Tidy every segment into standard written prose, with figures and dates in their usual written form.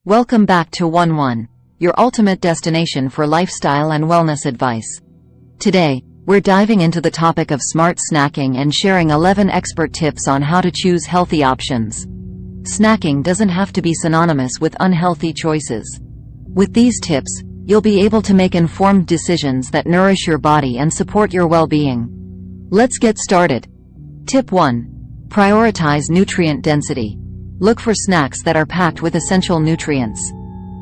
Welcome back to Wne Wne, your ultimate destination for lifestyle and wellness advice. Today, we're diving into the topic of smart snacking and sharing 11 expert tips on how to choose healthy options. Snacking doesn't have to be synonymous with unhealthy choices. With these tips, you'll be able to make informed decisions that nourish your body and support your well-being. Let's get started. Tip 1. Prioritize nutrient density. Look for snacks that are packed with essential nutrients.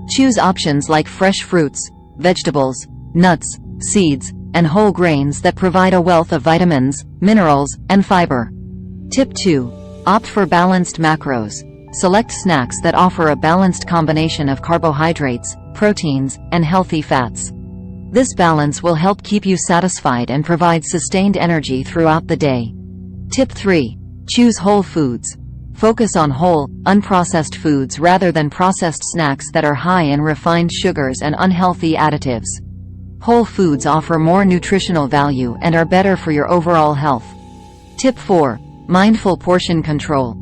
Choose options like fresh fruits, vegetables, nuts, seeds, and whole grains that provide a wealth of vitamins, minerals, and fiber. Tip 2. Opt for balanced macros. Select snacks that offer a balanced combination of carbohydrates, proteins, and healthy fats. This balance will help keep you satisfied and provide sustained energy throughout the day. Tip 3. Choose whole foods. Focus on whole, unprocessed foods rather than processed snacks that are high in refined sugars and unhealthy additives. Whole foods offer more nutritional value and are better for your overall health. Tip 4. Mindful portion control.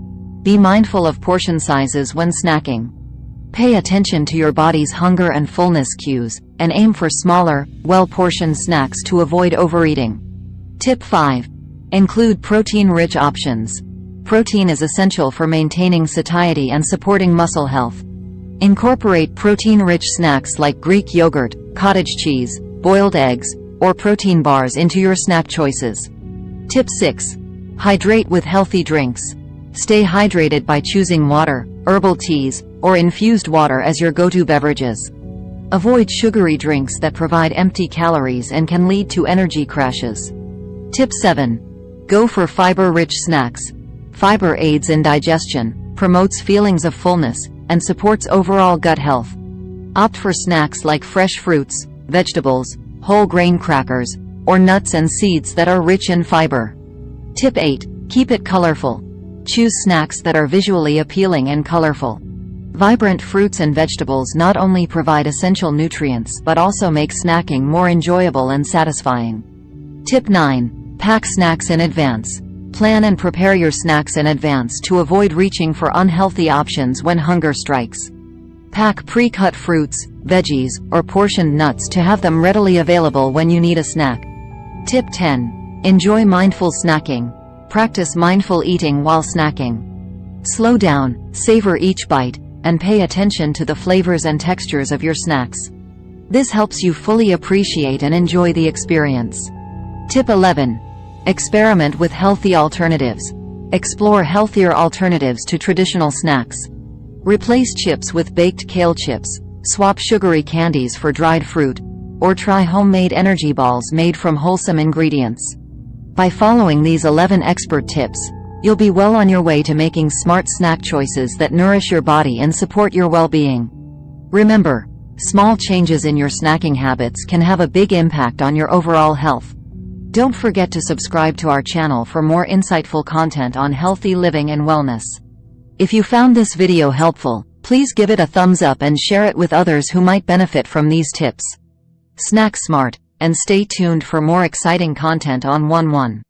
Be mindful of portion sizes when snacking. Pay attention to your body's hunger and fullness cues, and aim for smaller, well-portioned snacks to avoid overeating. Tip 5. Include protein-rich options. Protein is essential for maintaining satiety and supporting muscle health. Incorporate protein-rich snacks like Greek yogurt, cottage cheese, boiled eggs, or protein bars into your snack choices. Tip 6. Hydrate with healthy drinks. Stay hydrated by choosing water, herbal teas, or infused water as your go-to beverages. Avoid sugary drinks that provide empty calories and can lead to energy crashes. Tip 7. Go for fiber-rich snacks. Fiber aids in digestion, promotes feelings of fullness, and supports overall gut health. Opt for snacks like fresh fruits, vegetables, whole grain crackers, or nuts and seeds that are rich in fiber. Tip 8. Keep it colorful. Choose snacks that are visually appealing and colorful. Vibrant fruits and vegetables not only provide essential nutrients but also make snacking more enjoyable and satisfying. Tip 9. Pack snacks in advance. Plan and prepare your snacks in advance to avoid reaching for unhealthy options when hunger strikes. Pack pre-cut fruits, veggies, or portioned nuts to have them readily available when you need a snack. Tip 10. Enjoy mindful snacking. Practice mindful eating while snacking. Slow down, savor each bite, and pay attention to the flavors and textures of your snacks. This helps you fully appreciate and enjoy the experience. Tip 11. Experiment with healthy alternatives. Explore healthier alternatives to traditional snacks. Replace chips with baked kale chips, swap sugary candies for dried fruit, or try homemade energy balls made from wholesome ingredients. By following these 11 expert tips, you'll be well on your way to making smart snack choices that nourish your body and support your well-being. Remember, small changes in your snacking habits can have a big impact on your overall health. Don't forget to subscribe to our channel for more insightful content on healthy living and wellness. If you found this video helpful, please give it a thumbs up and share it with others who might benefit from these tips. Snack smart, and stay tuned for more exciting content on Wne Wne.